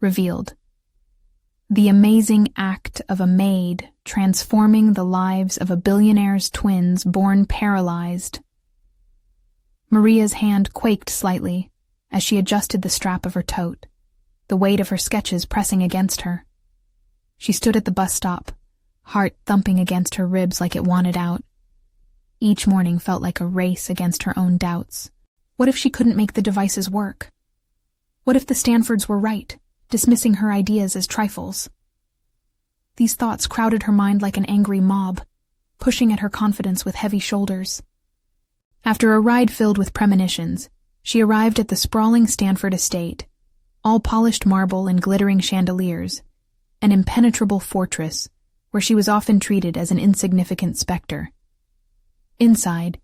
revealed. The amazing act of a maid transforming the lives of a billionaire's twins born paralyzed. Maria's hand quaked slightly as she adjusted the strap of her tote, the weight of her sketches pressing against her. She stood at the bus stop, heart thumping against her ribs like it wanted out. Each morning felt like a race against her own doubts. What if she couldn't make the devices work? What if the Stanfords were right, dismissing her ideas as trifles? These thoughts crowded her mind like an angry mob, pushing at her confidence with heavy shoulders. After a ride filled with premonitions, she arrived at the sprawling Stanford estate, all polished marble and glittering chandeliers, an impenetrable fortress where she was often treated as an insignificant specter. Inside,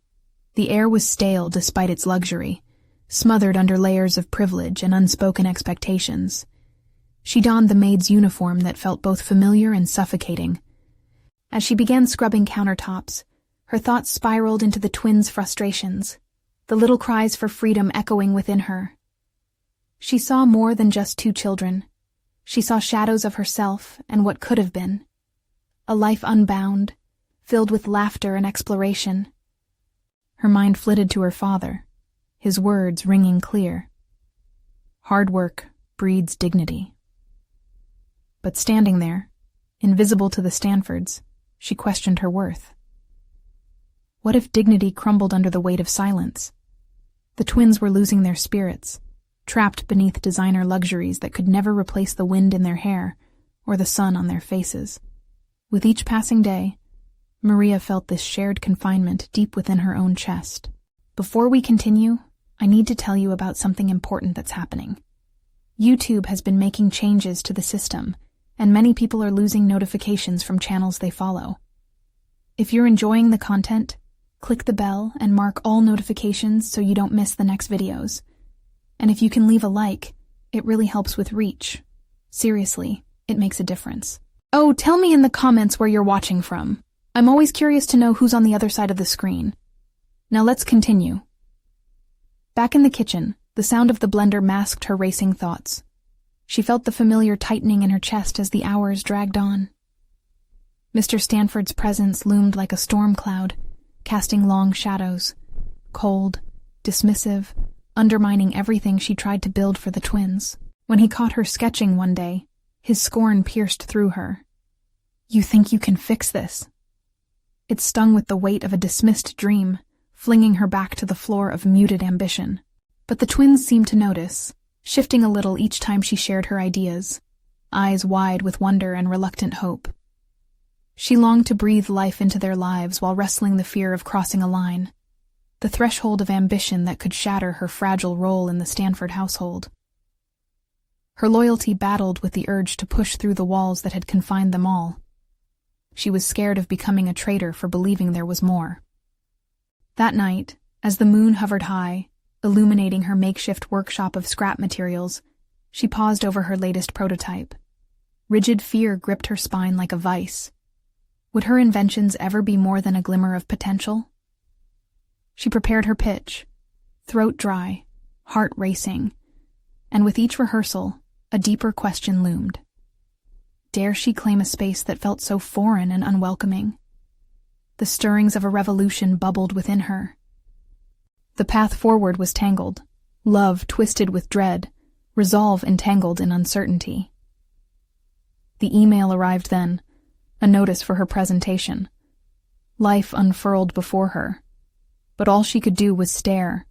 the air was stale despite its luxury, smothered under layers of privilege and unspoken expectations. She donned the maid's uniform that felt both familiar and suffocating. As she began scrubbing countertops, her thoughts spiraled into the twins' frustrations, the little cries for freedom echoing within her. She saw more than just two children. She saw shadows of herself and what could have been. A life unbound, filled with laughter and exploration. Her mind flitted to her father, his words ringing clear. Hard work breeds dignity. But standing there, invisible to the Stanfords, she questioned her worth. What if dignity crumbled under the weight of silence? The twins were losing their spirits, trapped beneath designer luxuries that could never replace the wind in their hair or the sun on their faces. With each passing day, Maria felt this shared confinement deep within her own chest. Before we continue, I need to tell you about something important that's happening. YouTube has been making changes to the system, and many people are losing notifications from channels they follow. If you're enjoying the content, click the bell and mark all notifications so you don't miss the next videos. And if you can leave a like, it really helps with reach. Seriously, it makes a difference. Oh, tell me in the comments where you're watching from. I'm always curious to know who's on the other side of the screen. Now let's continue. Back in the kitchen, the sound of the blender masked her racing thoughts. She felt the familiar tightening in her chest as the hours dragged on. Mr. Stanford's presence loomed like a storm cloud, casting long shadows, cold, dismissive, undermining everything she tried to build for the twins. When he caught her sketching one day, his scorn pierced through her. You think you can fix this? It stung with the weight of a dismissed dream, flinging her back to the floor of muted ambition. But the twins seemed to notice, shifting a little each time she shared her ideas, eyes wide with wonder and reluctant hope. She longed to breathe life into their lives while wrestling the fear of crossing a line, the threshold of ambition that could shatter her fragile role in the Stanford household. Her loyalty battled with the urge to push through the walls that had confined them all. She was scared of becoming a traitor for believing there was more. That night, as the moon hovered high, illuminating her makeshift workshop of scrap materials, she paused over her latest prototype. Rigid fear gripped her spine like a vice. Would her inventions ever be more than a glimmer of potential? She prepared her pitch, throat dry, heart racing, and with each rehearsal, a deeper question loomed. Dare she claim a space that felt so foreign and unwelcoming? The stirrings of a revolution bubbled within her. The path forward was tangled, love twisted with dread, resolve entangled in uncertainty. The email arrived then, a notice for her presentation. Life unfurled before her, but all she could do was stare,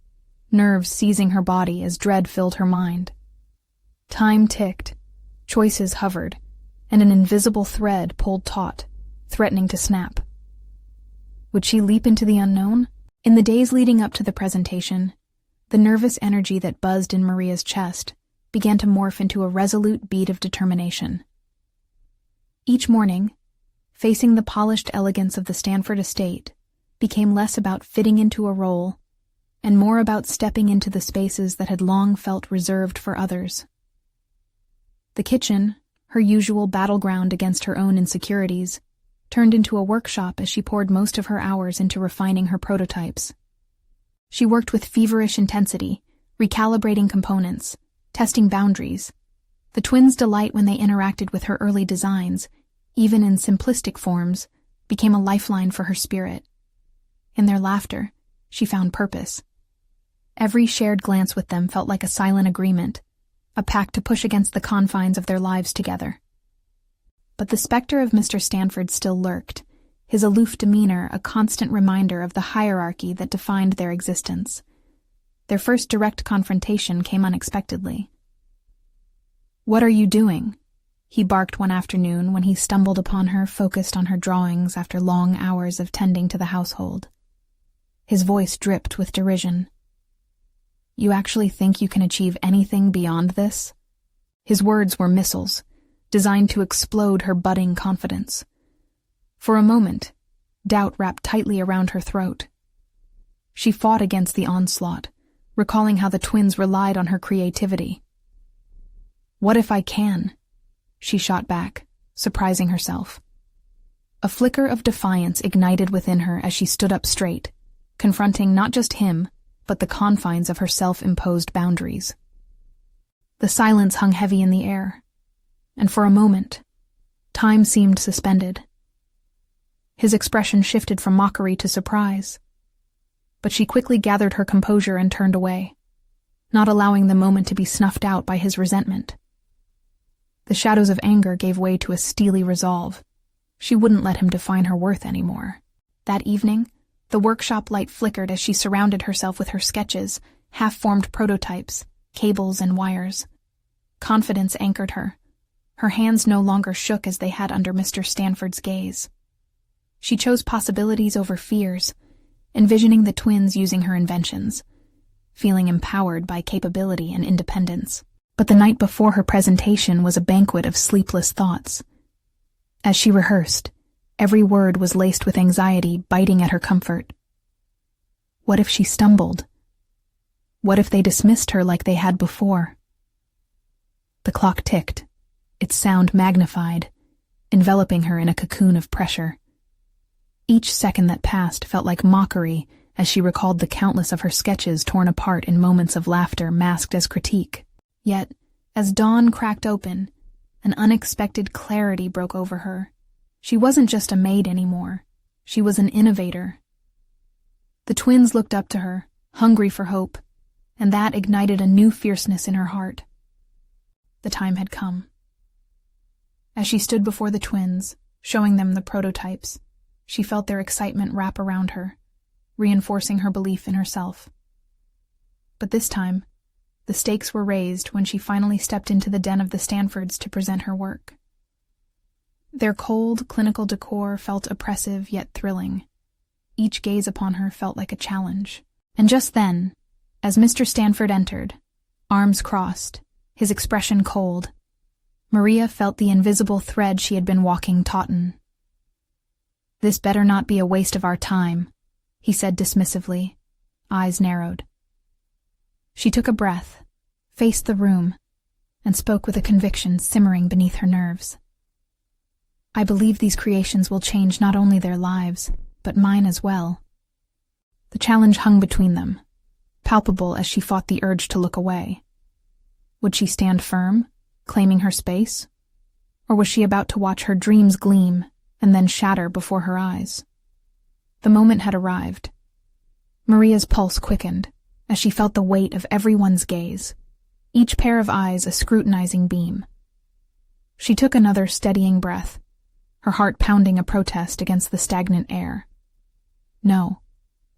nerves seizing her body as dread filled her mind. Time ticked, choices hovered, and an invisible thread pulled taut, threatening to snap. Would she leap into the unknown? In the days leading up to the presentation, the nervous energy that buzzed in Maria's chest began to morph into a resolute beat of determination. Each morning, facing the polished elegance of the Stanford estate became less about fitting into a role and more about stepping into the spaces that had long felt reserved for others. The kitchen, her usual battleground against her own insecurities, turned into a workshop as she poured most of her hours into refining her prototypes. She worked with feverish intensity, recalibrating components, testing boundaries, The twins' delight when they interacted with her early designs, even in simplistic forms, became a lifeline for her spirit. In their laughter, she found purpose. Every shared glance with them felt like a silent agreement, a pact to push against the confines of their lives together. But the specter of Mr. Stanford still lurked, his aloof demeanor a constant reminder of the hierarchy that defined their existence. Their first direct confrontation came unexpectedly. "What are you doing?" he barked one afternoon when he stumbled upon her focused on her drawings after long hours of tending to the household. His voice dripped with derision. "You actually think you can achieve anything beyond this?" His words were missiles, designed to explode her budding confidence. For a moment, doubt wrapped tightly around her throat. She fought against the onslaught, recalling how the twins relied on her creativity. "What if I can?" she shot back, surprising herself. A flicker of defiance ignited within her as she stood up straight, confronting not just him, but the confines of her self-imposed boundaries. The silence hung heavy in the air, and for a moment, time seemed suspended. His expression shifted from mockery to surprise, but she quickly gathered her composure and turned away, not allowing the moment to be snuffed out by his resentment. The shadows of anger gave way to a steely resolve. She wouldn't let him define her worth anymore. That evening, the workshop light flickered as she surrounded herself with her sketches, half-formed prototypes, cables and wires. Confidence anchored her. Her hands no longer shook as they had under Mr. Stanford's gaze. She chose possibilities over fears, envisioning the twins using her inventions, feeling empowered by capability and independence. But the night before her presentation was a banquet of sleepless thoughts. As she rehearsed, every word was laced with anxiety, biting at her comfort. What if she stumbled? What if they dismissed her like they had before? The clock ticked, its sound magnified, enveloping her in a cocoon of pressure. Each second that passed felt like mockery as she recalled the countless of her sketches torn apart in moments of laughter masked as critique. Yet, as dawn cracked open, an unexpected clarity broke over her. She wasn't just a maid anymore. She was an innovator. The twins looked up to her, hungry for hope, and that ignited a new fierceness in her heart. The time had come. As she stood before the twins, showing them the prototypes, she felt their excitement wrap around her, reinforcing her belief in herself. But this time, the stakes were raised when she finally stepped into the den of the Stanfords to present her work. Their cold, clinical decor felt oppressive yet thrilling. Each gaze upon her felt like a challenge. And just then, as Mr. Stanford entered, arms crossed, his expression cold, Maria felt the invisible thread she had been walking tautened. "This better not be a waste of our time," he said dismissively, eyes narrowed. She took a breath, faced the room, and spoke with a conviction simmering beneath her nerves. "I believe these creations will change not only their lives, but mine as well." The challenge hung between them, palpable as she fought the urge to look away. Would she stand firm, claiming her space? Or was she about to watch her dreams gleam and then shatter before her eyes? The moment had arrived. Maria's pulse quickened as she felt the weight of everyone's gaze, each pair of eyes a scrutinizing beam. She took another steadying breath, her heart pounding a protest against the stagnant air. No,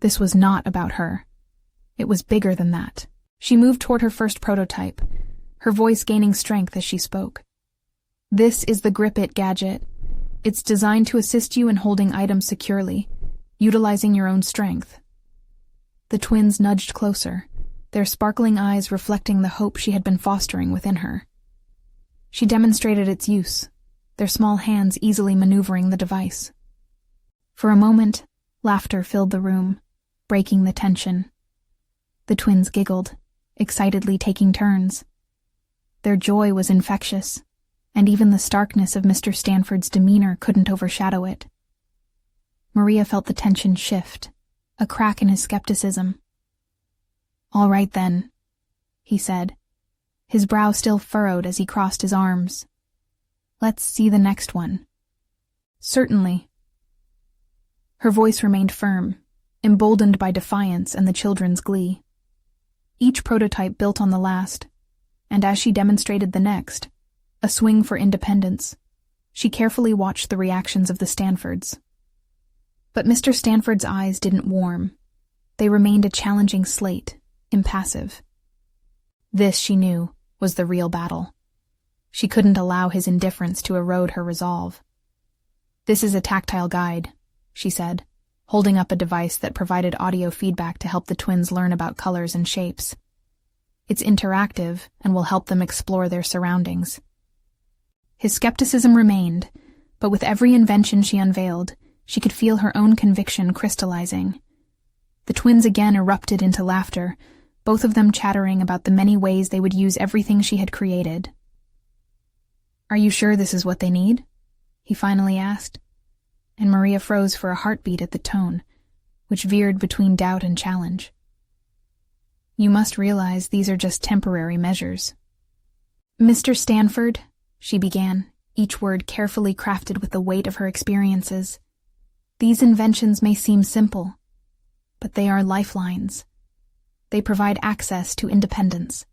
this was not about her. It was bigger than that. She moved toward her first prototype, her voice gaining strength as she spoke. "This is the Grip It gadget. It's designed to assist you in holding items securely, utilizing your own strength." The twins nudged closer, their sparkling eyes reflecting the hope she had been fostering within her. She demonstrated its use, their small hands easily maneuvering the device. For a moment, laughter filled the room, breaking the tension. The twins giggled, excitedly taking turns. Their joy was infectious, and even the starkness of Mr. Stanford's demeanor couldn't overshadow it. Maria felt the tension shift, a crack in his skepticism. "All right then," he said, his brow still furrowed as he crossed his arms. "Let's see the next one." "Certainly." Her voice remained firm, emboldened by defiance and the children's glee. Each prototype built on the last, and as she demonstrated the next, a swing for independence, she carefully watched the reactions of the Stanfords. But Mr. Stanford's eyes didn't warm. They remained a challenging slate, impassive. This, she knew, was the real battle. She couldn't allow his indifference to erode her resolve. "This is a tactile guide," she said, holding up a device that provided audio feedback to help the twins learn about colors and shapes. "It's interactive and will help them explore their surroundings." His skepticism remained, but with every invention she unveiled, she could feel her own conviction crystallizing. The twins again erupted into laughter, both of them chattering about the many ways they would use everything she had created. "Are you sure this is what they need?" he finally asked, and Maria froze for a heartbeat at the tone, which veered between doubt and challenge. "You must realize these are just temporary measures." "Mr. Stanford," she began, each word carefully crafted with the weight of her experiences, "these inventions may seem simple, but they are lifelines. They provide access to independence."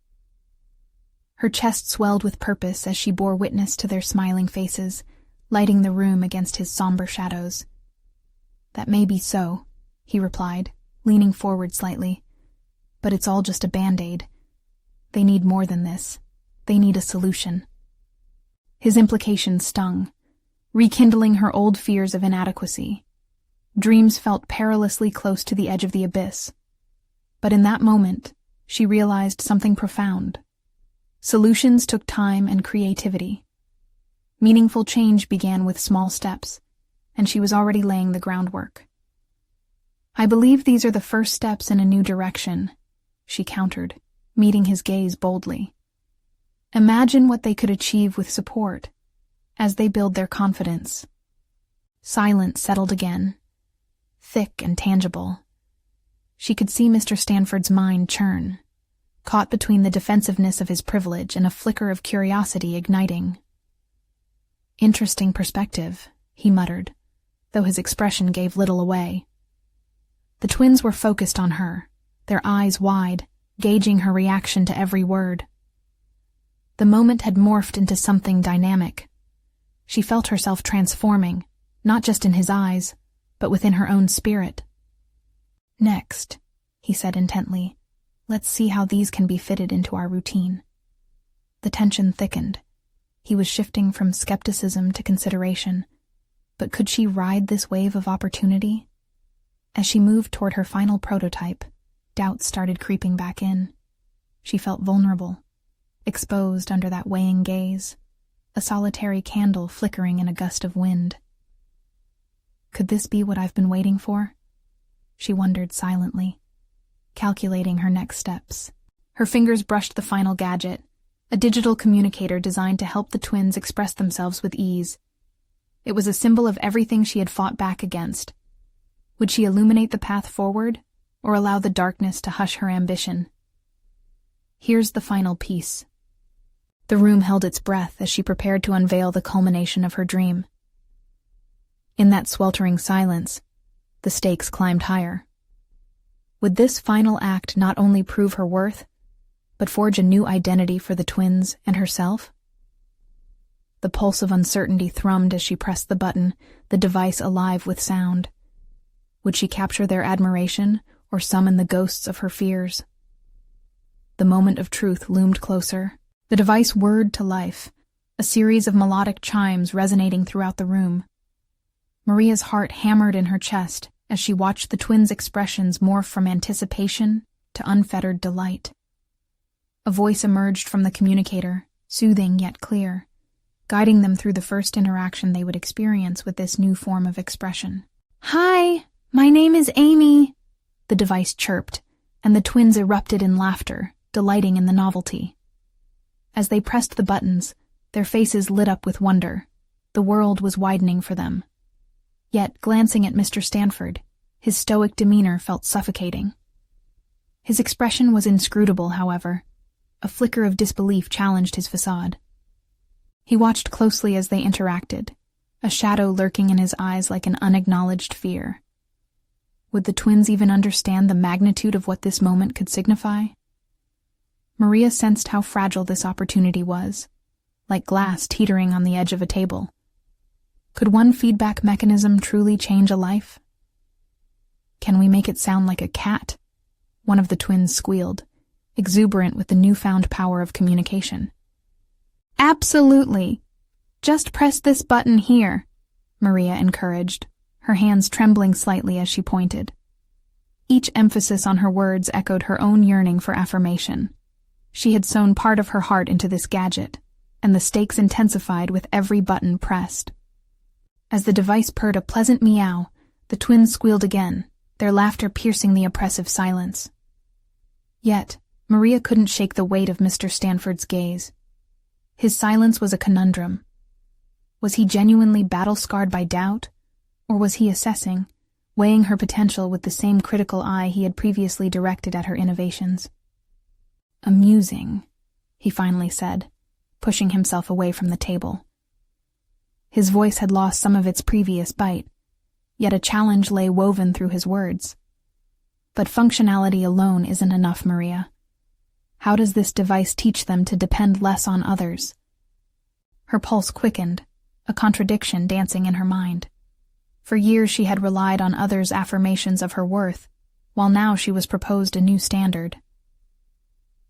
Her chest swelled with purpose as she bore witness to their smiling faces, lighting the room against his somber shadows. "That may be so," he replied, leaning forward slightly. "But it's all just a band-aid. They need more than this. They need a solution." His implication stung, rekindling her old fears of inadequacy. Dreams felt perilously close to the edge of the abyss. But in that moment, she realized something profound. Solutions took time and creativity. Meaningful change began with small steps, and she was already laying the groundwork. "I believe these are the first steps in a new direction," she countered, meeting his gaze boldly. "Imagine what they could achieve with support, as they build their confidence." Silence settled again, thick and tangible. She could see Mr. Stanford's mind churn, caught between the defensiveness of his privilege and a flicker of curiosity igniting. "Interesting perspective," he muttered, though his expression gave little away. The twins were focused on her, their eyes wide, gauging her reaction to every word. The moment had morphed into something dynamic. She felt herself transforming, not just in his eyes, but within her own spirit. "Next," he said intently, "let's see how these can be fitted into our routine." The tension thickened. He was shifting from skepticism to consideration. But could she ride this wave of opportunity? As she moved toward her final prototype, doubts started creeping back in. She felt vulnerable, exposed under that weighing gaze, a solitary candle flickering in a gust of wind. Could this be what I've been waiting for? She wondered silently, calculating her next steps. Her fingers brushed the final gadget, a digital communicator designed to help the twins express themselves with ease. It was a symbol of everything she had fought back against. Would she illuminate the path forward, or allow the darkness to hush her ambition? Here's the final piece. The room held its breath as she prepared to unveil the culmination of her dream. In that sweltering silence, the stakes climbed higher. Would this final act not only prove her worth, but forge a new identity for the twins and herself? The pulse of uncertainty thrummed as she pressed the button, the device alive with sound. Would she capture their admiration or summon the ghosts of her fears? The moment of truth loomed closer. The device whirred to life, a series of melodic chimes resonating throughout the room. Maria's heart hammered in her chest as she watched the twins' expressions morph from anticipation to unfettered delight. A voice emerged from the communicator, soothing yet clear, guiding them through the first interaction they would experience with this new form of expression. "Hi, my name is Amy," the device chirped, and the twins erupted in laughter, delighting in the novelty. As they pressed the buttons, their faces lit up with wonder. The world was widening for them. Yet, glancing at Mr. Stanford, his stoic demeanor felt suffocating. His expression was inscrutable, however. a flicker of disbelief challenged his facade. He watched closely as they interacted, a shadow lurking in his eyes like an unacknowledged fear. Would the twins even understand the magnitude of what this moment could signify? Maria sensed how fragile this opportunity was, like glass teetering on the edge of a table. Could one feedback mechanism truly change a life? "Can we make it sound like a cat?" one of the twins squealed, exuberant with the newfound power of communication. "Absolutely. Just press this button here," Maria encouraged, her hands trembling slightly as she pointed. Each emphasis on her words echoed her own yearning for affirmation. She had sewn part of her heart into this gadget, and the stakes intensified with every button pressed. As the device purred a pleasant meow, the twins squealed again, their laughter piercing the oppressive silence. Yet, Maria couldn't shake the weight of Mr. Stanford's gaze. His silence was a conundrum. Was he genuinely battle-scarred by doubt, or was he assessing, weighing her potential with the same critical eye he had previously directed at her innovations? "Amusing," he finally said, pushing himself away from the table. His voice had lost some of its previous bite, yet a challenge lay woven through his words. "But functionality alone isn't enough, Maria. How does this device teach them to depend less on others?" Her pulse quickened, a contradiction dancing in her mind. For years she had relied on others' affirmations of her worth, while now she was proposed a new standard.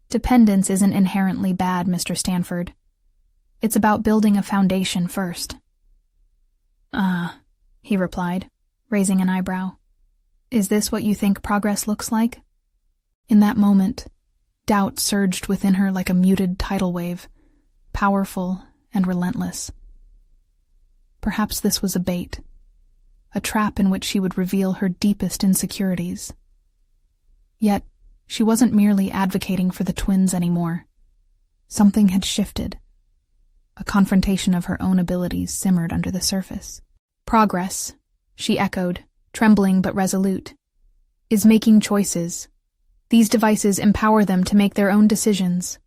"Dependence isn't inherently bad, Mr. Stanford. It's about building a foundation first." He replied, raising an eyebrow. "Is this what you think progress looks like?" In that moment, doubt surged within her like a muted tidal wave, powerful and relentless. Perhaps this was a bait, a trap in which she would reveal her deepest insecurities. Yet, she wasn't merely advocating for the twins anymore. Something had shifted. A confrontation of her own abilities simmered under the surface. "Progress," she echoed, trembling but resolute, "is making choices. These devices empower them to make their own decisions.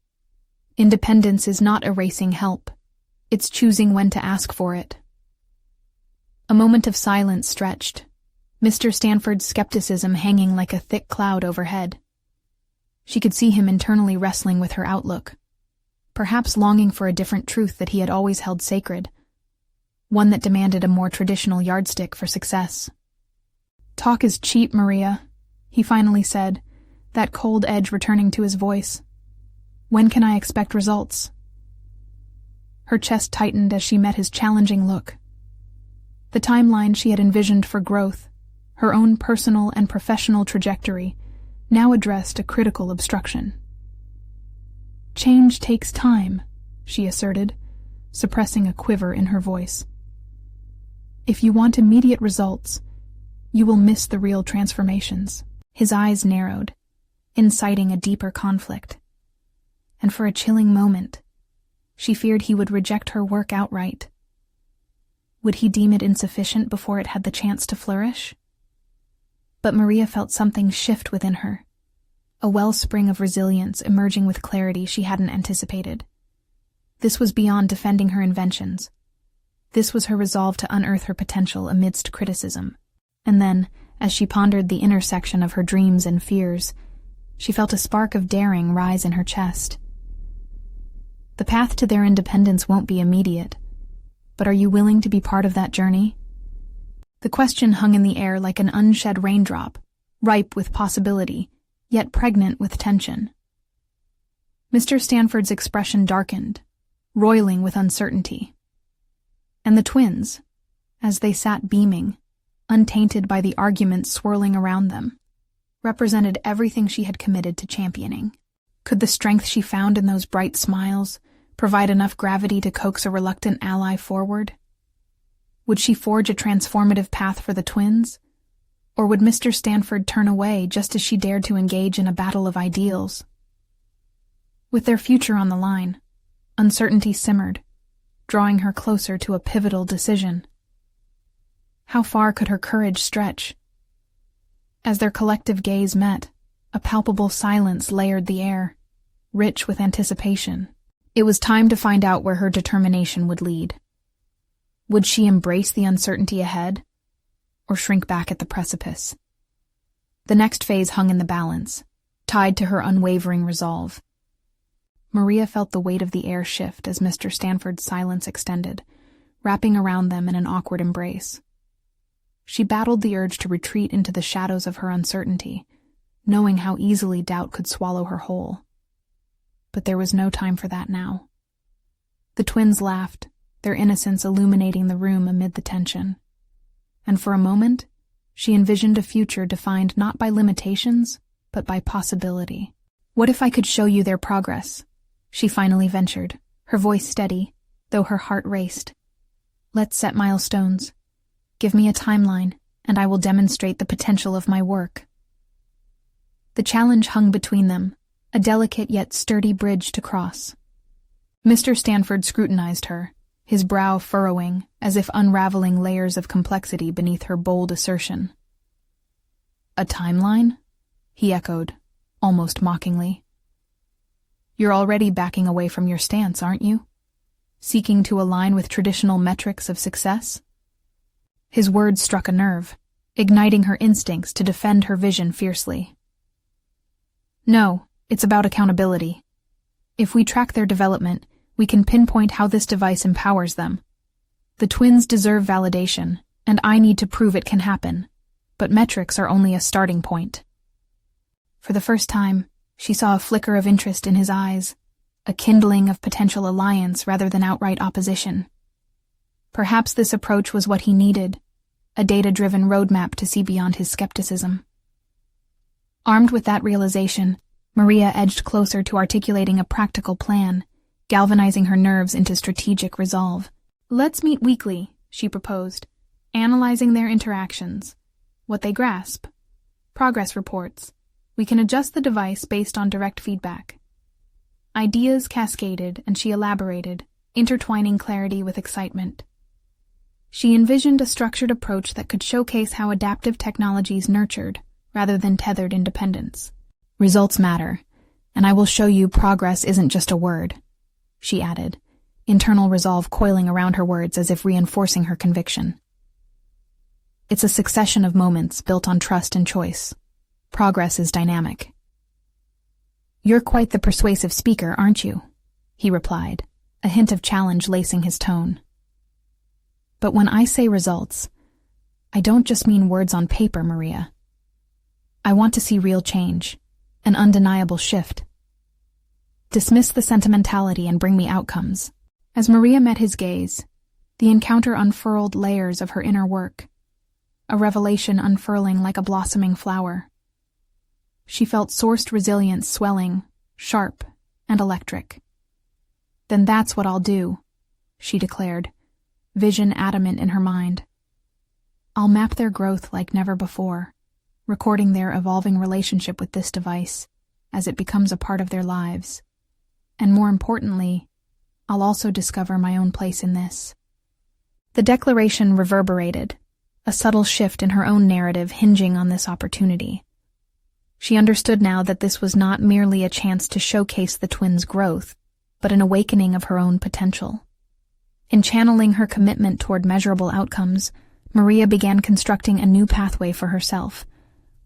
Independence is not erasing help. It's choosing when to ask for it." A moment of silence stretched, Mr. Stanford's skepticism hanging like a thick cloud overhead. She could see him internally wrestling with her outlook, perhaps longing for a different truth that he had always held sacred, one that demanded a more traditional yardstick for success. "Talk is cheap, Maria," he finally said, that cold edge returning to his voice. "When can I expect results?" Her chest tightened as she met his challenging look. The timeline she had envisioned for growth, her own personal and professional trajectory, now addressed a critical obstruction. "Change takes time," she asserted, suppressing a quiver in her voice. "If you want immediate results, you will miss the real transformations." His eyes narrowed, inciting a deeper conflict. And for a chilling moment, she feared he would reject her work outright. Would he deem it insufficient before it had the chance to flourish? But Maria felt something shift within her, a wellspring of resilience emerging with clarity she hadn't anticipated. This was beyond defending her inventions. This was her resolve to unearth her potential amidst criticism. And then, as she pondered the intersection of her dreams and fears, she felt a spark of daring rise in her chest. The path to their independence won't be immediate, but are you willing to be part of that journey? The question hung in the air like an unshed raindrop, ripe with possibility, yet pregnant with tension. Mr. Stanford's expression darkened, roiling with uncertainty. And the twins, as they sat beaming, untainted by the arguments swirling around them, represented everything she had committed to championing. Could the strength she found in those bright smiles provide enough gravity to coax a reluctant ally forward? Would she forge a transformative path for the twins? Or would Mr. Stanford turn away just as she dared to engage in a battle of ideals? With their future on the line, uncertainty simmered, drawing her closer to a pivotal decision. How far could her courage stretch? As their collective gaze met, a palpable silence layered the air. rich with anticipation. It was time to find out where her determination would lead. Would she embrace the uncertainty ahead, or shrink back at the precipice? The next phase hung in the balance, tied to her unwavering resolve. Maria felt the weight of the air shift as Mr. Stanford's silence extended, wrapping around them in an awkward embrace. She battled the urge to retreat into the shadows of her uncertainty, knowing how easily doubt could swallow her whole. But there was no time for that now. The twins laughed, their innocence illuminating the room amid the tension. And for a moment, she envisioned a future defined not by limitations, but by possibility. "What if I could show you their progress?" she finally ventured, her voice steady, though her heart raced. "Let's set milestones. Give me a timeline, and I will demonstrate the potential of my work." The challenge hung between them, a delicate yet sturdy bridge to cross. Mr. Stanford scrutinized her, his brow furrowing, as if unraveling layers of complexity beneath her bold assertion. "A timeline?" he echoed, almost mockingly. "You're already backing away from your stance, aren't you? Seeking to align with traditional metrics of success?" His words struck a nerve, igniting her instincts to defend her vision fiercely. "No, it's about accountability. If we track their development, we can pinpoint how this device empowers them. The twins deserve validation, and I need to prove it can happen, but metrics are only a starting point." For the first time, she saw a flicker of interest in his eyes, a kindling of potential alliance rather than outright opposition. Perhaps this approach was what he needed, a data-driven roadmap to see beyond his skepticism. Armed with that realization, Maria edged closer to articulating a practical plan, galvanizing her nerves into strategic resolve. "Let's meet weekly," she proposed, analyzing their interactions, what they grasp, progress reports. We can adjust the device based on direct feedback. Ideas cascaded, and she elaborated, intertwining clarity with excitement. She envisioned a structured approach that could showcase how adaptive technologies nurtured, rather than tethered independence. "Results matter, and I will show you progress isn't just a word," she added, internal resolve coiling around her words as if reinforcing her conviction. "It's a succession of moments built on trust and choice. Progress is dynamic." "You're quite the persuasive speaker, aren't you?" he replied, a hint of challenge lacing his tone. "But when I say results, I don't just mean words on paper, Maria. I want to see real change, an undeniable shift. Dismiss the sentimentality and bring me outcomes." As Maria met his gaze, the encounter unfurled layers of her inner work, a revelation unfurling like a blossoming flower. She felt sourced resilience swelling, sharp and electric. "Then that's what I'll do," she declared, vision adamant in her mind. "I'll map their growth like never before, recording their evolving relationship with this device as it becomes a part of their lives. And more importantly, I'll also discover my own place in this." The declaration reverberated, a subtle shift in her own narrative hinging on this opportunity. She understood now that this was not merely a chance to showcase the twins' growth, but an awakening of her own potential. In channeling her commitment toward measurable outcomes, Maria began constructing a new pathway for herself,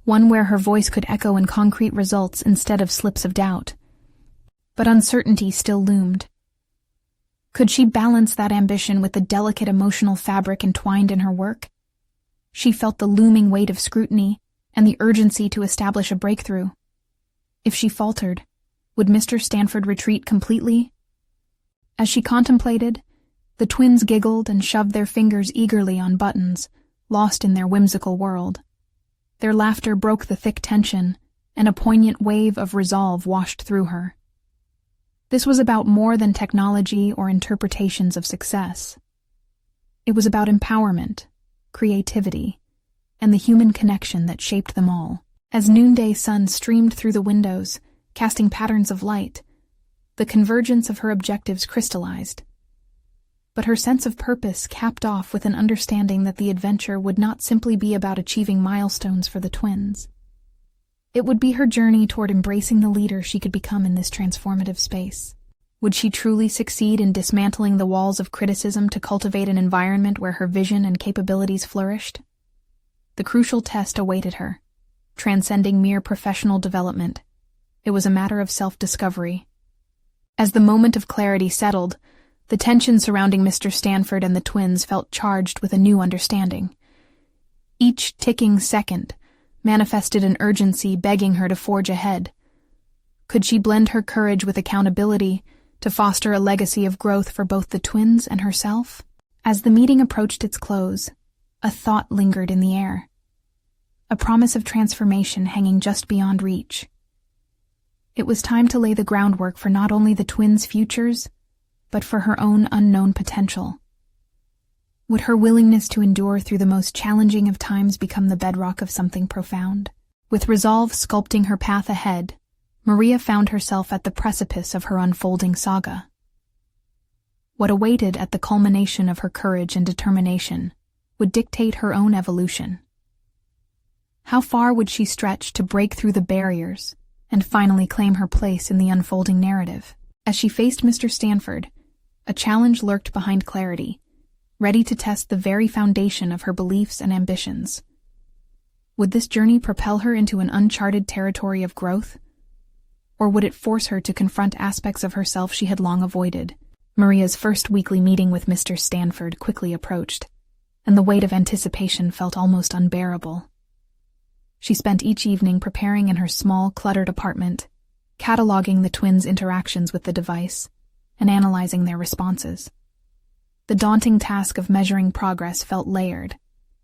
one where her voice could echo in concrete results instead of slips of doubt. But uncertainty still loomed. Could she balance that ambition with the delicate emotional fabric entwined in her work? She felt the looming weight of scrutiny and the urgency to establish a breakthrough. If she faltered, would Mr. Stanford retreat completely? As she contemplated, the twins giggled and shoved their fingers eagerly on buttons, lost in their whimsical world. Their laughter broke the thick tension, and a poignant wave of resolve washed through her. This was about more than technology or interpretations of success. It was about empowerment, creativity, and the human connection that shaped them all. As noonday sun streamed through the windows, casting patterns of light, the convergence of her objectives crystallized. But her sense of purpose capped off with an understanding that the adventure would not simply be about achieving milestones for the twins. It would be her journey toward embracing the leader she could become in this transformative space. Would she truly succeed in dismantling the walls of criticism to cultivate an environment where her vision and capabilities flourished? The crucial test awaited her, transcending mere professional development. It was a matter of self-discovery. As the moment of clarity settled, the tension surrounding Mr. Stanford and the twins felt charged with a new understanding. Each ticking second manifested an urgency begging her to forge ahead. Could she blend her courage with accountability to foster a legacy of growth for both the twins and herself? As the meeting approached its close, a thought lingered in the air, a promise of transformation hanging just beyond reach. It was time to lay the groundwork for not only the twins' futures, but for her own unknown potential. Would her willingness to endure through the most challenging of times become the bedrock of something profound? With resolve sculpting her path ahead, Maria found herself at the precipice of her unfolding saga. What awaited at the culmination of her courage and determination would dictate her own evolution. How far would she stretch to break through the barriers and finally claim her place in the unfolding narrative? As she faced Mr. Stanford, a challenge lurked behind clarity, ready to test the very foundation of her beliefs and ambitions. Would this journey propel her into an uncharted territory of growth? Or would it force her to confront aspects of herself she had long avoided? Maria's first weekly meeting with Mr. Stanford quickly approached, and the weight of anticipation felt almost unbearable. She spent each evening preparing in her small, cluttered apartment, cataloging the twins' interactions with the device, and analyzing their responses. The daunting task of measuring progress felt layered,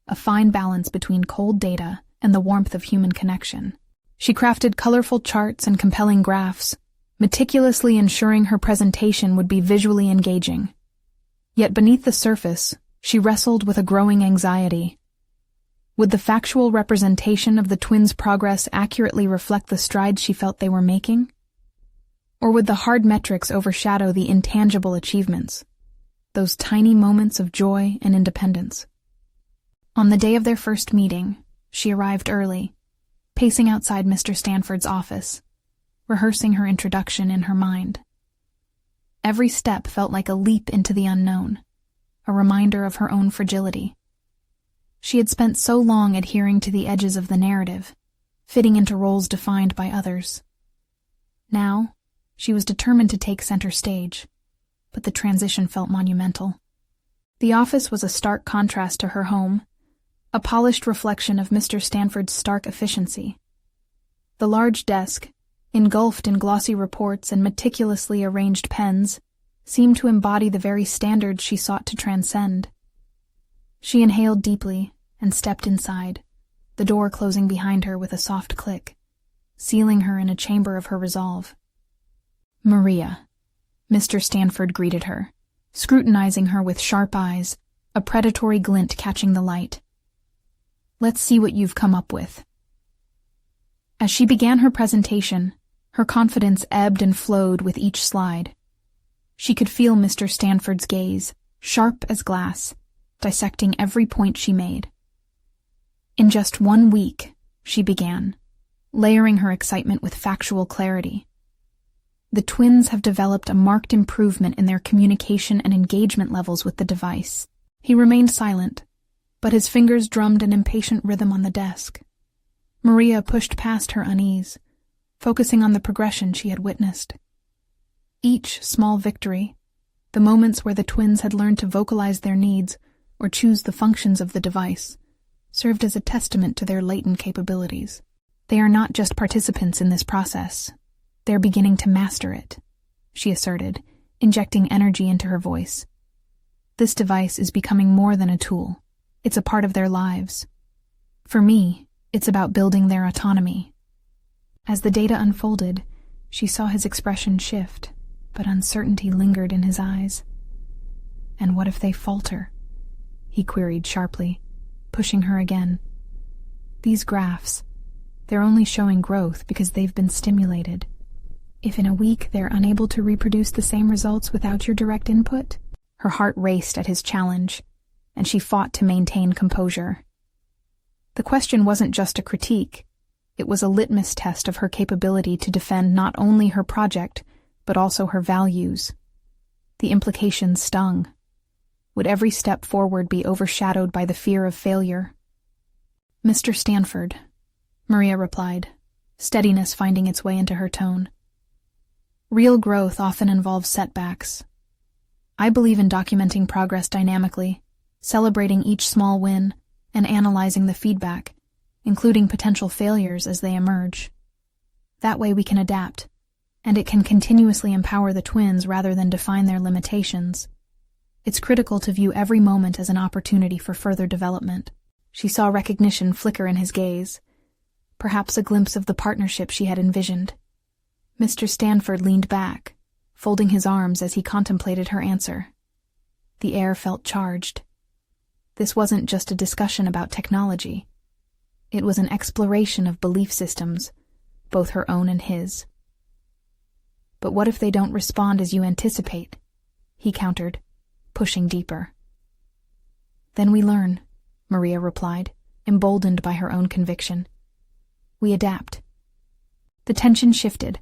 a fine balance between cold data and the warmth of human connection. She crafted colorful charts and compelling graphs, meticulously ensuring her presentation would be visually engaging. Yet beneath the surface, she wrestled with a growing anxiety. Would the factual representation of the twins' progress accurately reflect the strides she felt they were making? Or would the hard metrics overshadow the intangible achievements, those tiny moments of joy and independence? On the day of their first meeting, she arrived early, pacing outside Mr. Stanford's office, rehearsing her introduction in her mind. Every step felt like a leap into the unknown, a reminder of her own fragility. She had spent so long adhering to the edges of the narrative, fitting into roles defined by others. Now, she was determined to take center stage, but the transition felt monumental. The office was a stark contrast to her home, a polished reflection of Mr. Stanford's stark efficiency. The large desk, engulfed in glossy reports and meticulously arranged pens, seemed to embody the very standards she sought to transcend. She inhaled deeply and stepped inside, the door closing behind her with a soft click, sealing her in a chamber of her resolve. "Maria," Mr. Stanford greeted her, scrutinizing her with sharp eyes, a predatory glint catching the light. "Let's see what you've come up with." As she began her presentation, her confidence ebbed and flowed with each slide. She could feel Mr. Stanford's gaze, sharp as glass, dissecting every point she made. "In just 1 week," she began, layering her excitement with factual clarity, "the twins have developed a marked improvement in their communication and engagement levels with the device." He remained silent, but his fingers drummed an impatient rhythm on the desk. Maria pushed past her unease, focusing on the progression she had witnessed. Each small victory, the moments where the twins had learned to vocalize their needs or choose the functions of the device, served as a testament to their latent capabilities. "They are not just participants in this process. They're beginning to master it," she asserted, injecting energy into her voice. "This device is becoming more than a tool. It's a part of their lives. For me, it's about building their autonomy." As the data unfolded, she saw his expression shift, but uncertainty lingered in his eyes. "And what if they falter?" he queried sharply, pushing her again. "These graphs, they're only showing growth because they've been stimulated. If in a week they're unable to reproduce the same results without your direct input?" Her heart raced at his challenge, and she fought to maintain composure. The question wasn't just a critique, It was a litmus test of her capability to defend not only her project, but also her values. The implications stung. Would every step forward be overshadowed by the fear of failure? "Mr. Stanford," Maria replied, steadiness finding its way into her tone. "Real growth often involves setbacks. I believe in documenting progress dynamically, celebrating each small win, and analyzing the feedback, including potential failures as they emerge. That way we can adapt, and it can continuously empower the twins rather than define their limitations. It's critical to view every moment as an opportunity for further development." She saw recognition flicker in his gaze, perhaps a glimpse of the partnership she had envisioned. Mr. Stanford leaned back, folding his arms as he contemplated her answer. The air felt charged. This wasn't just a discussion about technology. It was an exploration of belief systems, both her own and his. "But what if they don't respond as you anticipate?" he countered, pushing deeper. "Then we learn," Maria replied, emboldened by her own conviction. "We adapt." The tension shifted,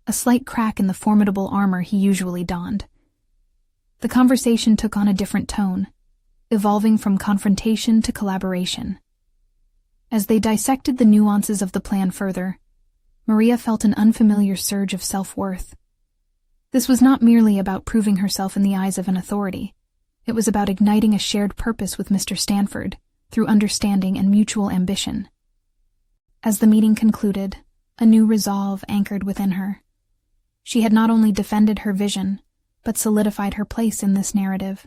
a slight crack in the formidable armor he usually donned. The conversation took on a different tone, evolving from confrontation to collaboration. As they dissected the nuances of the plan further, Maria felt an unfamiliar surge of self-worth. This was not merely about proving herself in the eyes of an authority. It was about igniting a shared purpose with Mr. Stanford through understanding and mutual ambition. As the meeting concluded, a new resolve anchored within her. She had not only defended her vision, but solidified her place in this narrative.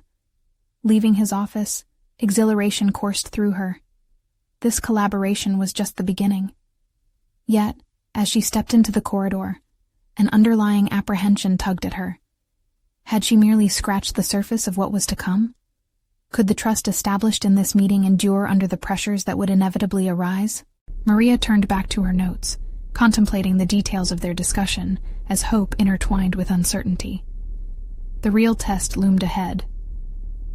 Leaving his office, exhilaration coursed through her. This collaboration was just the beginning. Yet, as she stepped into the corridor, an underlying apprehension tugged at her. Had she merely scratched the surface of what was to come? Could the trust established in this meeting endure under the pressures that would inevitably arise? Maria turned back to her notes, contemplating the details of their discussion as hope intertwined with uncertainty. The real test loomed ahead.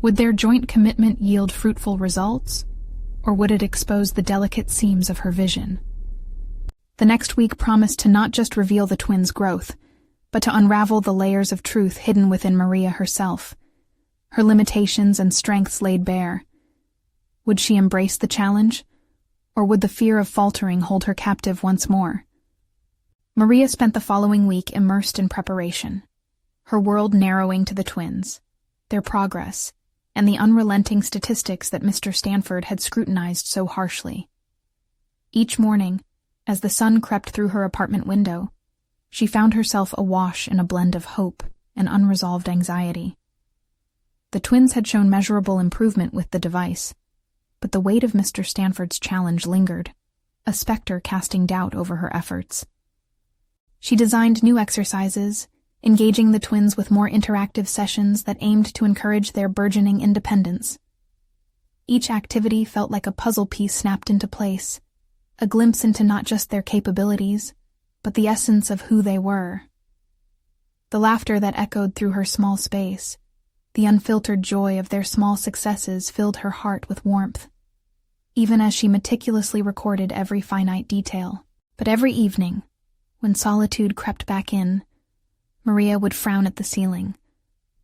Would their joint commitment yield fruitful results, or would it expose the delicate seams of her vision? The next week promised to not just reveal the twins' growth, but to unravel the layers of truth hidden within Maria herself, her limitations and strengths laid bare. Would she embrace the challenge, or would the fear of faltering hold her captive once more? Maria spent the following week immersed in preparation, her world narrowing to the twins, their progress, and the unrelenting statistics that Mr. Stanford had scrutinized so harshly. Each morning, as the sun crept through her apartment window, she found herself awash in a blend of hope and unresolved anxiety. The twins had shown measurable improvement with the device, but the weight of Mr. Stanford's challenge lingered, a specter casting doubt over her efforts. She designed new exercises, engaging the twins with more interactive sessions that aimed to encourage their burgeoning independence. Each activity felt like a puzzle piece snapped into place, a glimpse into not just their capabilities, but the essence of who they were. The laughter that echoed through her small space, the unfiltered joy of their small successes filled her heart with warmth, even as she meticulously recorded every finite detail. But every evening, when solitude crept back in, Maria would frown at the ceiling,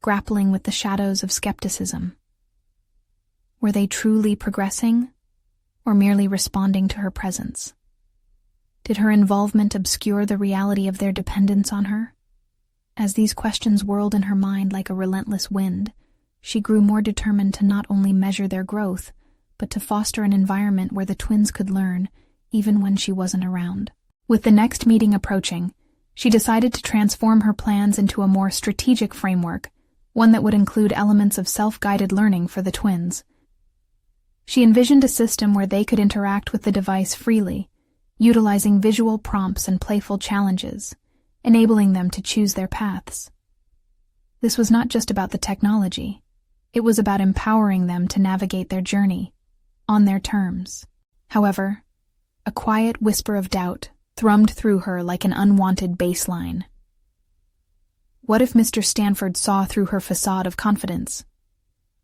grappling with the shadows of skepticism. Were they truly progressing, or merely responding to her presence? Did her involvement obscure the reality of their dependence on her? As these questions whirled in her mind like a relentless wind, she grew more determined to not only measure their growth, but to foster an environment where the twins could learn, even when she wasn't around. With the next meeting approaching, she decided to transform her plans into a more strategic framework, one that would include elements of self-guided learning for the twins. She envisioned a system where they could interact with the device freely, utilizing visual prompts and playful challenges, enabling them to choose their paths. This was not just about the technology. It was about empowering them to navigate their journey, on their terms. However, a quiet whisper of doubt thrummed through her like an unwanted baseline. What if Mr. Stanford saw through her facade of confidence?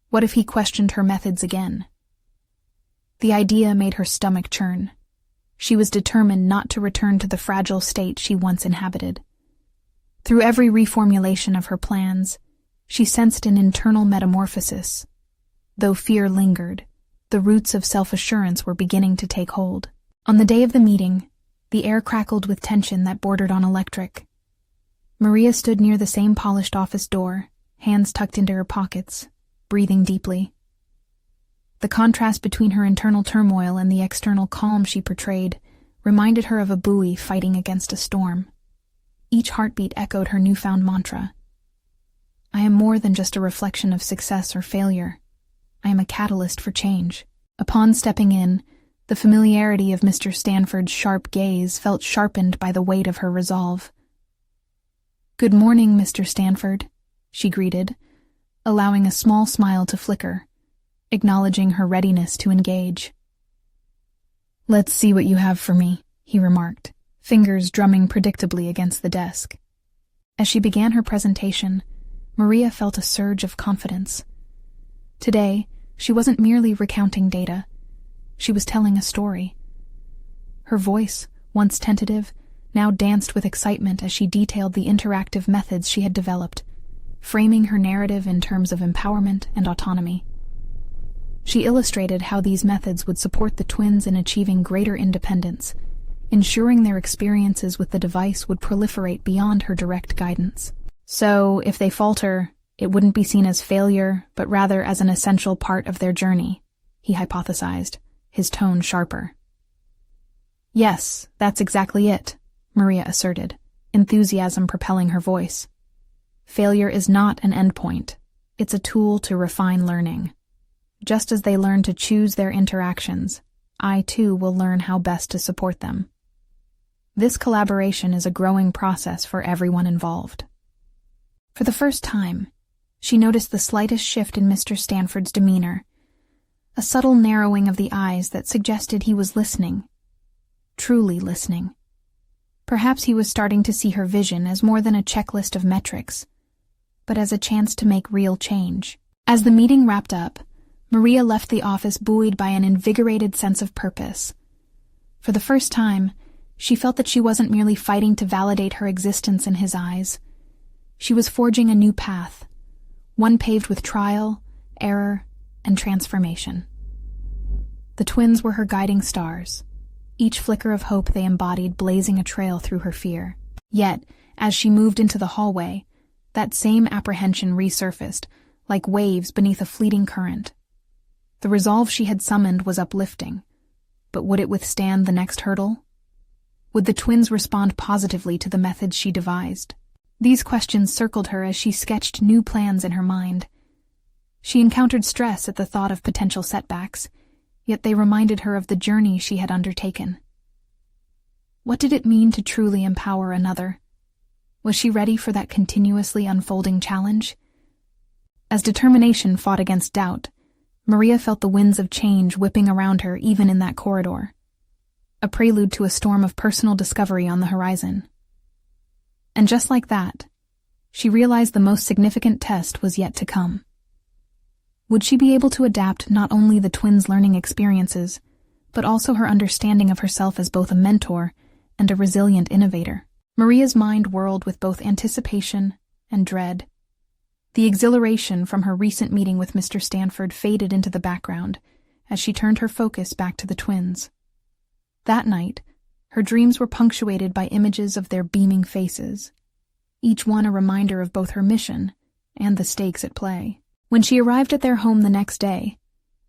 What if he questioned her methods again? The idea made her stomach churn. She was determined not to return to the fragile state she once inhabited. Through every reformulation of her plans, she sensed an internal metamorphosis. Though fear lingered, the roots of self-assurance were beginning to take hold. On the day of the meeting, the air crackled with tension that bordered on electric. Maria stood near the same polished office door, hands tucked into her pockets, breathing deeply. The contrast between her internal turmoil and the external calm she portrayed reminded her of a buoy fighting against a storm. Each heartbeat echoed her newfound mantra. I am more than just a reflection of success or failure. I am a catalyst for change. Upon stepping in, the familiarity of Mr. Stanford's sharp gaze felt sharpened by the weight of her resolve. Good morning, Mr. Stanford, she greeted, allowing a small smile to flicker, acknowledging her readiness to engage. Let's see what you have for me, he remarked, fingers drumming predictably against the desk. As she began her presentation, Maria felt a surge of confidence. Today, she wasn't merely recounting data. She was telling a story. Her voice, once tentative, now danced with excitement as she detailed the interactive methods she had developed, framing her narrative in terms of empowerment and autonomy. She illustrated how these methods would support the twins in achieving greater independence, ensuring their experiences with the device would proliferate beyond her direct guidance. So, if they falter, it wouldn't be seen as failure, but rather as an essential part of their journey, he hypothesized, his tone sharper. Yes, that's exactly it, Maria asserted, enthusiasm propelling her voice. Failure is not an endpoint. It's a tool to refine learning. Just as they learn to choose their interactions, I too will learn how best to support them. This collaboration is a growing process for everyone involved. For the first time, she noticed the slightest shift in Mr. Stanford's demeanor, a subtle narrowing of the eyes that suggested he was listening, truly listening. Perhaps he was starting to see her vision as more than a checklist of metrics, but as a chance to make real change. As the meeting wrapped up, Maria left the office buoyed by an invigorated sense of purpose. For the first time, she felt that she wasn't merely fighting to validate her existence in his eyes. She was forging a new path, one paved with trial, error, and transformation. The twins were her guiding stars, each flicker of hope they embodied blazing a trail through her fear. Yet, as she moved into the hallway, that same apprehension resurfaced, like waves beneath a fleeting current. The resolve she had summoned was uplifting, but would it withstand the next hurdle? Would the twins respond positively to the methods she devised? These questions circled her as she sketched new plans in her mind. She encountered stress at the thought of potential setbacks, yet they reminded her of the journey she had undertaken. What did it mean to truly empower another? Was she ready for that continuously unfolding challenge? As determination fought against doubt, Maria felt the winds of change whipping around her even in that corridor, a prelude to a storm of personal discovery on the horizon. And just like that, she realized the most significant test was yet to come. Would she be able to adapt not only the twins' learning experiences, but also her understanding of herself as both a mentor and a resilient innovator? Maria's mind whirled with both anticipation and dread. The exhilaration from her recent meeting with Mr. Stanford faded into the background as she turned her focus back to the twins. That night, her dreams were punctuated by images of their beaming faces, each one a reminder of both her mission and the stakes at play. When she arrived at their home the next day,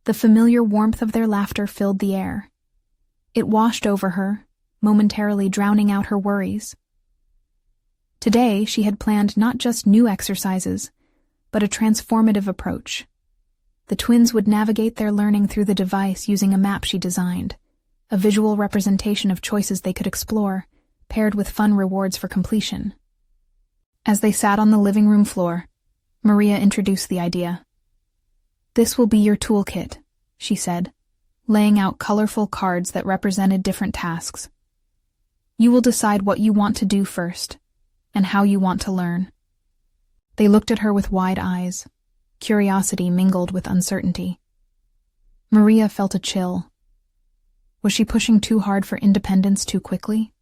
the familiar warmth of their laughter filled the air. It washed over her, momentarily drowning out her worries. Today, she had planned not just new exercises, but a transformative approach. The twins would navigate their learning through the device using a map she designed, a visual representation of choices they could explore, paired with fun rewards for completion. As they sat on the living room floor, Maria introduced the idea. "This will be your toolkit," she said, laying out colorful cards that represented different tasks. "You will decide what you want to do first, and how you want to learn." They looked at her with wide eyes, curiosity mingled with uncertainty. Maria felt a chill. Was she pushing too hard for independence too quickly?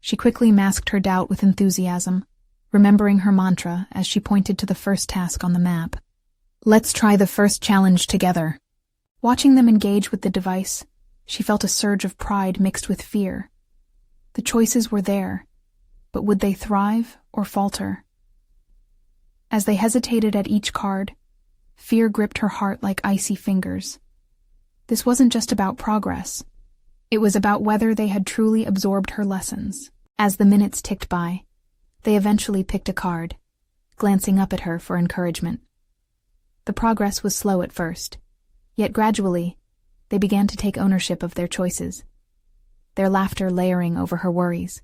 She quickly masked her doubt with enthusiasm, remembering her mantra as she pointed to the first task on the map. Let's try the first challenge together. Watching them engage with the device, she felt a surge of pride mixed with fear. The choices were there, but would they thrive or falter? As they hesitated at each card, fear gripped her heart like icy fingers. This wasn't just about progress. It was about whether they had truly absorbed her lessons. As the minutes ticked by, they eventually picked a card, glancing up at her for encouragement. The progress was slow at first, yet gradually, they began to take ownership of their choices, their laughter layering over her worries.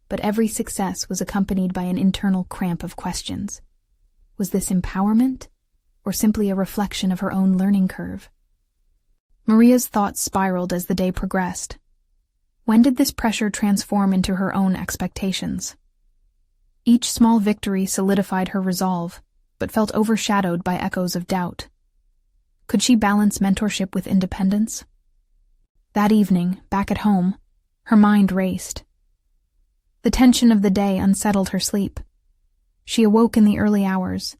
But every success was accompanied by an internal cramp of questions. Was this empowerment, or simply a reflection of her own learning curve? Maria's thoughts spiraled as the day progressed. When did this pressure transform into her own expectations? Each small victory solidified her resolve, but felt overshadowed by echoes of doubt. Could she balance mentorship with independence? That evening, back at home, her mind raced. The tension of the day unsettled her sleep. She awoke in the early hours,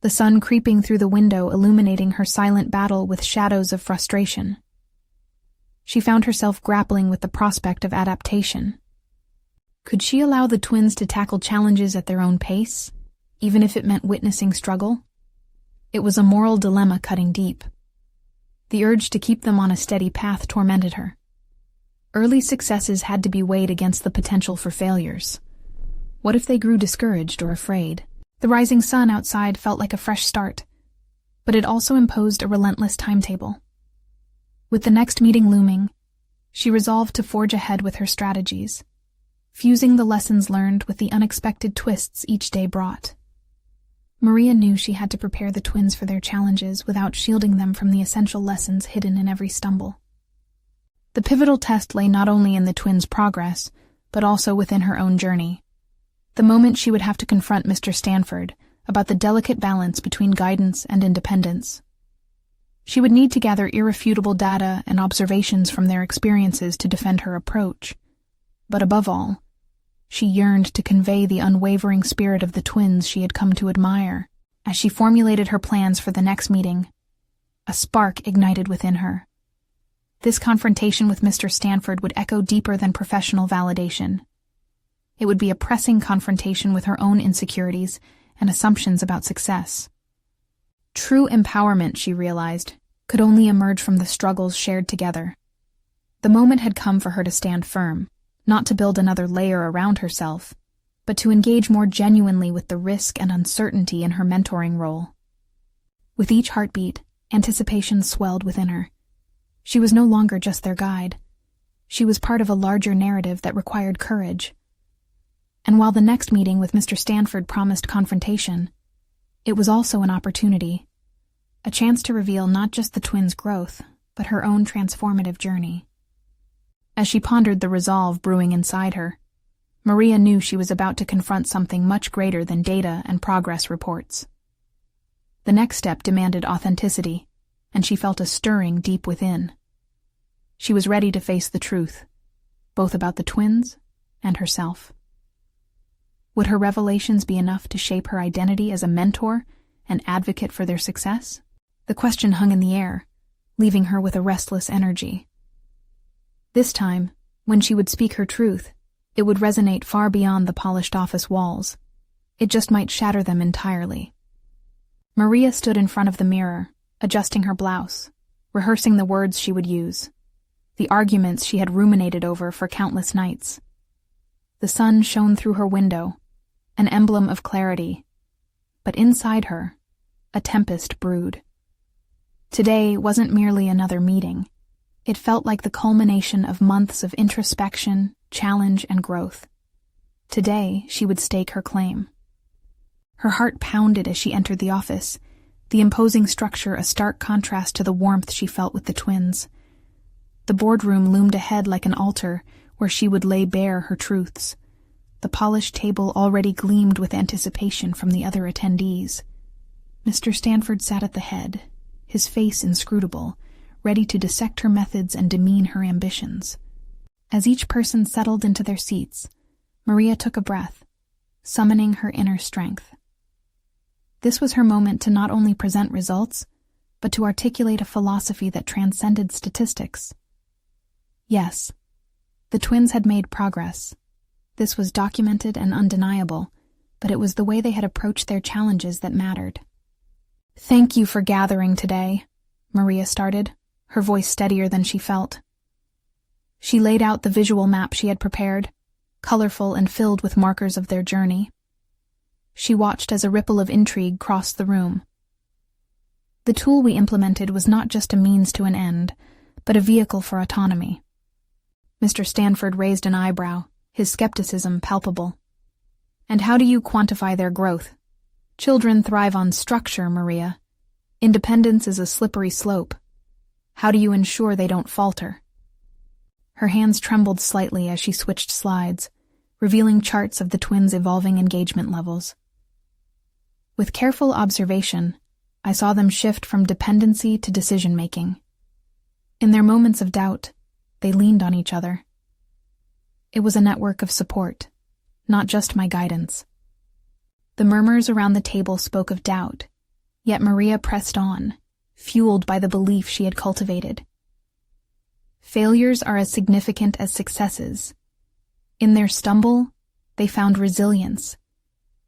the sun creeping through the window illuminating her silent battle with shadows of frustration. She found herself grappling with the prospect of adaptation. Could she allow the twins to tackle challenges at their own pace, even if it meant witnessing struggle? It was a moral dilemma cutting deep. The urge to keep them on a steady path tormented her. Early successes had to be weighed against the potential for failures. What if they grew discouraged or afraid? The rising sun outside felt like a fresh start, but it also imposed a relentless timetable. With the next meeting looming, she resolved to forge ahead with her strategies, fusing the lessons learned with the unexpected twists each day brought. Maria knew she had to prepare the twins for their challenges without shielding them from the essential lessons hidden in every stumble. The pivotal test lay not only in the twins' progress, but also within her own journey. The moment she would have to confront Mr. Stanford about the delicate balance between guidance and independence. She would need to gather irrefutable data and observations from their experiences to defend her approach. But above all, she yearned to convey the unwavering spirit of the twins she had come to admire. As she formulated her plans for the next meeting, a spark ignited within her. This confrontation with Mr. Stanford would echo deeper than professional validation. It would be a pressing confrontation with her own insecurities and assumptions about success. True empowerment, she realized, could only emerge from the struggles shared together. The moment had come for her to stand firm, not to build another layer around herself, but to engage more genuinely with the risk and uncertainty in her mentoring role. With each heartbeat, anticipation swelled within her. She was no longer just their guide. She was part of a larger narrative that required courage. And while the next meeting with Mr. Stanford promised confrontation, it was also an opportunity, a chance to reveal not just the twins' growth, but her own transformative journey. As she pondered the resolve brewing inside her, Maria knew she was about to confront something much greater than data and progress reports. The next step demanded authenticity, and she felt a stirring deep within. She was ready to face the truth, both about the twins and herself. Would her revelations be enough to shape her identity as a mentor and advocate for their success? The question hung in the air, leaving her with a restless energy. This time, when she would speak her truth, it would resonate far beyond the polished office walls. It just might shatter them entirely. Maria stood in front of the mirror, adjusting her blouse, rehearsing the words she would use, the arguments she had ruminated over for countless nights. The sun shone through her window, an emblem of clarity, but inside her, a tempest brewed. Today wasn't merely another meeting. It felt like the culmination of months of introspection, challenge, and growth. Today, she would stake her claim. Her heart pounded as she entered the office, the imposing structure a stark contrast to the warmth she felt with the twins. The boardroom loomed ahead like an altar where she would lay bare her truths. The polished table already gleamed with anticipation from the other attendees. Mr. Stanford sat at the head, his face inscrutable, ready to dissect her methods and demean her ambitions. As each person settled into their seats, Maria took a breath, summoning her inner strength. This was her moment to not only present results, but to articulate a philosophy that transcended statistics. Yes, the twins had made progress. This was documented and undeniable, but it was the way they had approached their challenges that mattered. "Thank you for gathering today," Maria started, her voice steadier than she felt. She laid out the visual map she had prepared, colorful and filled with markers of their journey. She watched as a ripple of intrigue crossed the room. The tool we implemented was not just a means to an end, but a vehicle for autonomy. Mr. Stanford raised an eyebrow, his skepticism palpable. "And how do you quantify their growth? Children thrive on structure, Maria. Independence is a slippery slope. How do you ensure they don't falter?" Her hands trembled slightly as she switched slides, revealing charts of the twins' evolving engagement levels. With careful observation, I saw them shift from dependency to decision-making. In their moments of doubt, they leaned on each other. It was a network of support, not just my guidance. The murmurs around the table spoke of doubt, yet Maria pressed on, fueled by the belief she had cultivated. Failures are as significant as successes. In their stumble, they found resilience.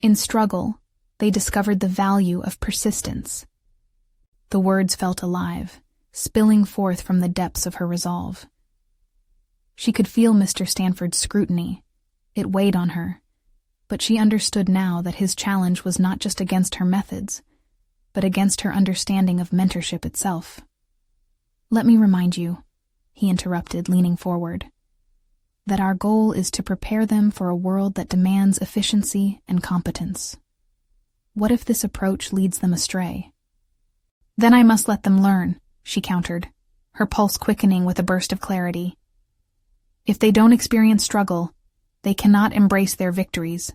In struggle, they discovered the value of persistence. The words felt alive, spilling forth from the depths of her resolve. She could feel Mr. Stanford's scrutiny. It weighed on her, but she understood now that his challenge was not just against her methods, but against her understanding of mentorship itself. "Let me remind you," he interrupted, leaning forward, "that our goal is to prepare them for a world that demands efficiency and competence. What if this approach leads them astray?" "Then I must let them learn," she countered, her pulse quickening with a burst of clarity. "If they don't experience struggle, they cannot embrace their victories.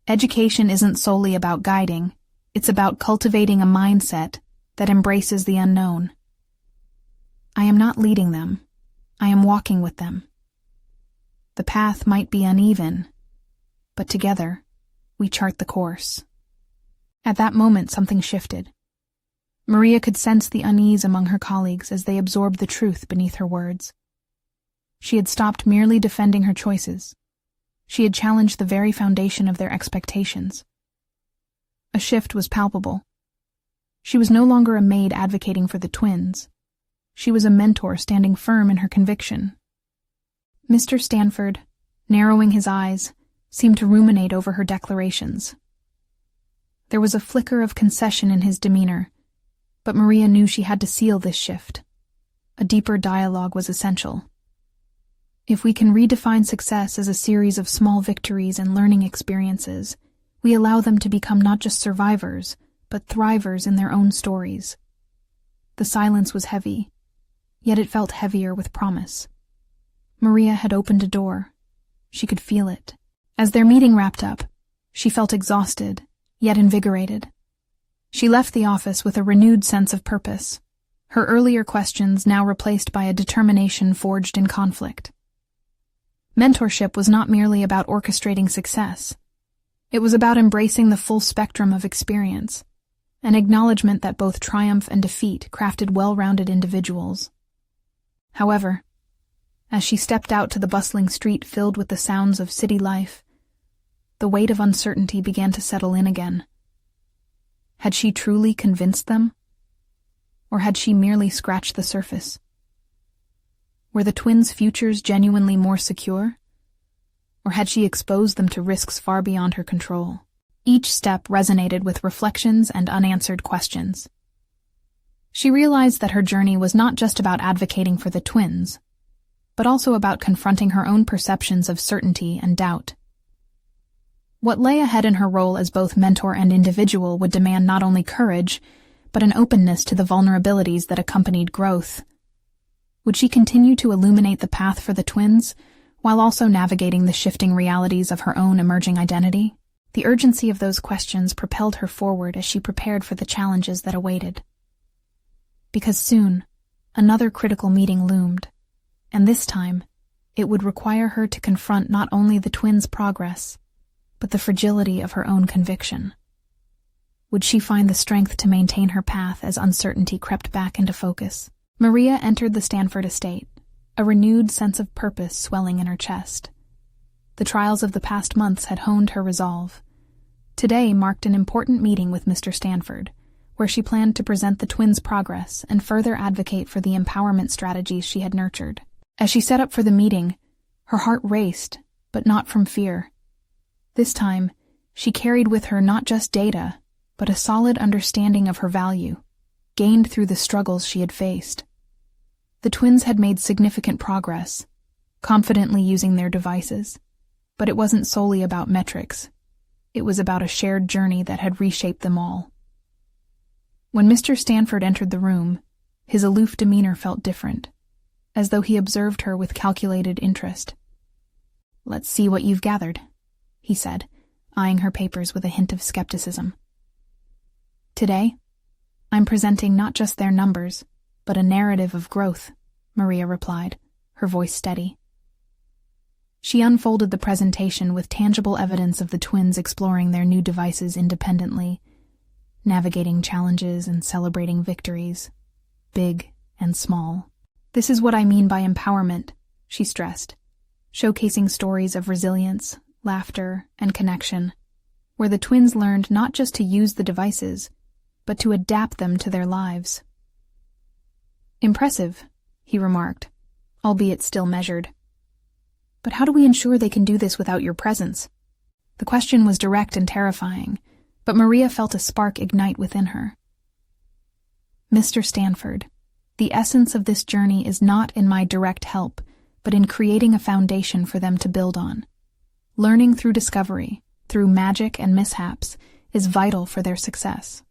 Education isn't solely about guiding, it's about cultivating a mindset that embraces the unknown. I am not leading them, I am walking with them. The path might be uneven, but together, we chart the course." At that moment, something shifted. Maria could sense the unease among her colleagues as they absorbed the truth beneath her words. She had stopped merely defending her choices. She had challenged the very foundation of their expectations. A shift was palpable. She was no longer a maid advocating for the twins. She was a mentor standing firm in her conviction. Mr. Stanford, narrowing his eyes, seemed to ruminate over her declarations. There was a flicker of concession in his demeanor, but Maria knew she had to seal this shift. A deeper dialogue was essential. If we can redefine success as a series of small victories and learning experiences, we allow them to become not just survivors, but thrivers in their own stories. The silence was heavy, yet it felt heavier with promise. Maria had opened a door. She could feel it. As their meeting wrapped up, she felt exhausted, yet invigorated. She left the office with a renewed sense of purpose, her earlier questions now replaced by a determination forged in conflict. Mentorship was not merely about orchestrating success. It was about embracing the full spectrum of experience, an acknowledgement that both triumph and defeat crafted well-rounded individuals. However, as she stepped out to the bustling street filled with the sounds of city life, the weight of uncertainty began to settle in again. Had she truly convinced them? Or had she merely scratched the surface? Were the twins' futures genuinely more secure? Or had she exposed them to risks far beyond her control? Each step resonated with reflections and unanswered questions. She realized that her journey was not just about advocating for the twins, but also about confronting her own perceptions of certainty and doubt. What lay ahead in her role as both mentor and individual would demand not only courage, but an openness to the vulnerabilities that accompanied growth. Would she continue to illuminate the path for the twins, while also navigating the shifting realities of her own emerging identity? The urgency of those questions propelled her forward as she prepared for the challenges that awaited. Because soon, Another critical meeting loomed, and this time, it would require her to confront not only the twins' progress, but the fragility of her own conviction. Would she find the strength to maintain her path as uncertainty crept back into focus? Maria entered the Stanford estate, a renewed sense of purpose swelling in her chest. The trials of the past months had honed her resolve. Today marked an important meeting with Mr. Stanford, where she planned to present the twins' progress and further advocate for the empowerment strategies she had nurtured. As she set up for the meeting, her heart raced, but not from fear. This time, she carried with her not just data, but a solid understanding of her value, gained through the struggles she had faced. The twins had made significant progress, confidently using their devices, but it wasn't solely about metrics. It was about a shared journey that had reshaped them all. When Mr. Stanford entered the room, his aloof demeanor felt different, as though he observed her with calculated interest. "Let's see what you've gathered," he said, eyeing her papers with a hint of skepticism. "Today, I'm presenting not just their numbers, but a narrative of growth," Maria replied, her voice steady. She unfolded the presentation with tangible evidence of the twins exploring their new devices independently, navigating challenges and celebrating victories, big and small. "This is what I mean by empowerment," she stressed, showcasing stories of resilience, laughter, and connection, where the twins learned not just to use the devices, but to adapt them to their lives. "Impressive," he remarked, albeit still measured. "But how do we ensure they can do this without your presence?" The question was direct and terrifying, but Maria felt a spark ignite within her. "Mr. Stanford, the essence of this journey is not in my direct help, but in creating a foundation for them to build on. Learning through discovery, through magic and mishaps, is vital for their success.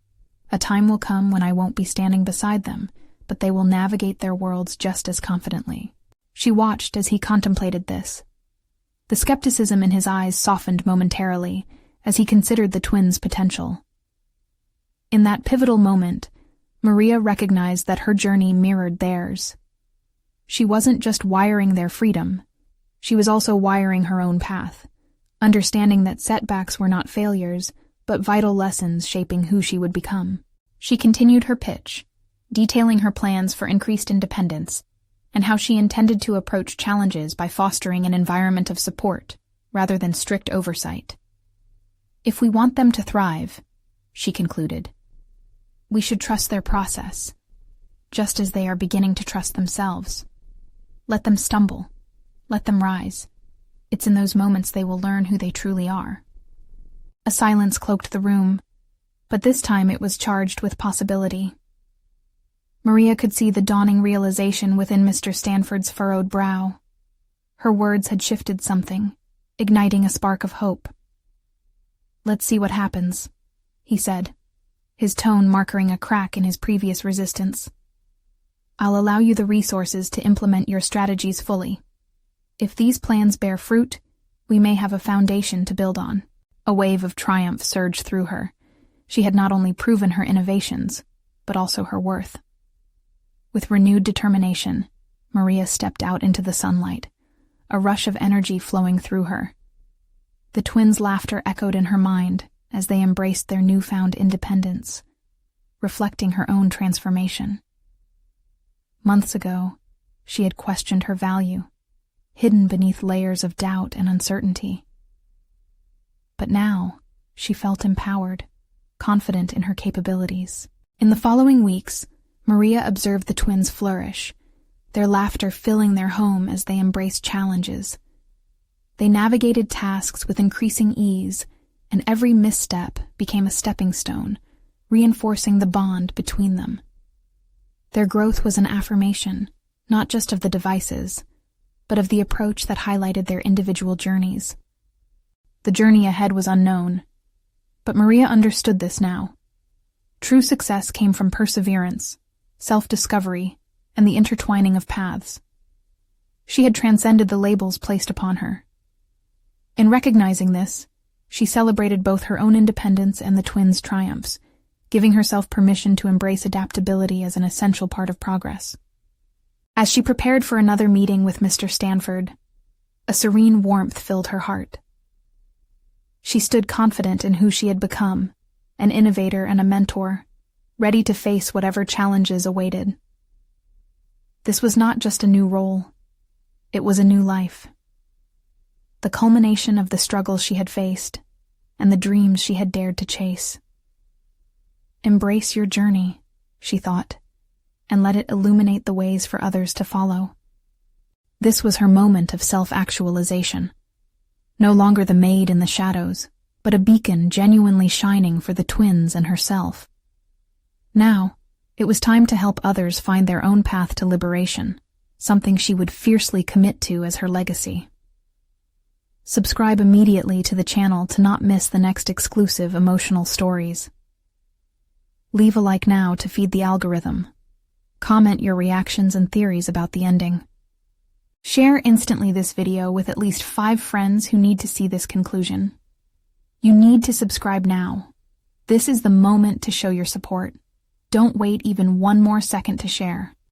A time will come when I won't be standing beside them, but they will navigate their worlds just as confidently." She watched as he contemplated this. The skepticism in his eyes softened momentarily as he considered the twins' potential. In that pivotal moment, Maria recognized that her journey mirrored theirs. She wasn't just wiring their freedom, she was also wiring her own path, understanding that setbacks were not failures, but vital lessons shaping who she would become. She continued her pitch, detailing her plans for increased independence, and how she intended to approach challenges by fostering an environment of support, rather than strict oversight. "If we want them to thrive," she concluded, "we should trust their process, just as they are beginning to trust themselves. Let them stumble. Let them rise. It's in those moments they will learn who they truly are." A silence cloaked the room, but this time it was charged with possibility. Maria could see the dawning realization within Mr. Stanford's furrowed brow. Her words had shifted something, igniting a spark of hope. "Let's see what happens," he said, his tone marking a crack in his previous resistance. "I'll allow you the resources to implement your strategies fully. If these plans bear fruit, we may have a foundation to build on." A wave of triumph surged through her. She had not only proven her innovations, but also her worth. With renewed determination, Maria stepped out into the sunlight, a rush of energy flowing through her. The twins' laughter echoed in her mind as they embraced their newfound independence, reflecting her own transformation. Months ago, she had questioned her value, hidden beneath layers of doubt and uncertainty. But now, she felt empowered, confident in her capabilities. In the following weeks, Maria observed the twins flourish, their laughter filling their home as they embraced challenges. They navigated tasks with increasing ease, and every misstep became a stepping stone, reinforcing the bond between them. Their growth was an affirmation, not just of the devices, but of the approach that highlighted their individual journeys. The journey ahead was unknown, but Maria understood this now. True success came from perseverance, self-discovery, and the intertwining of paths. She had transcended the labels placed upon her. In recognizing this, she celebrated both her own independence and the twins' triumphs, giving herself permission to embrace adaptability as an essential part of progress. As she prepared for another meeting with Mr. Stanford, a serene warmth filled her heart. She stood confident in who she had become, an innovator and a mentor, ready to face whatever challenges awaited. This was not just a new role, it was a new life. The culmination of the struggles she had faced, and the dreams she had dared to chase. Embrace your journey, she thought, and let it illuminate the ways for others to follow. This was her moment of self-actualization. No longer the maid in the shadows, but a beacon genuinely shining for the twins and herself. Now, it was time to help others find their own path to liberation, something she would fiercely commit to as her legacy. Subscribe immediately to the channel to not miss the next exclusive emotional stories. Leave a like now to feed the algorithm. Comment your reactions and theories about the ending. Share instantly this video with at least 5 friends who need to see this conclusion. You need to subscribe now. This is the moment to show your support. Don't wait even one more second to share.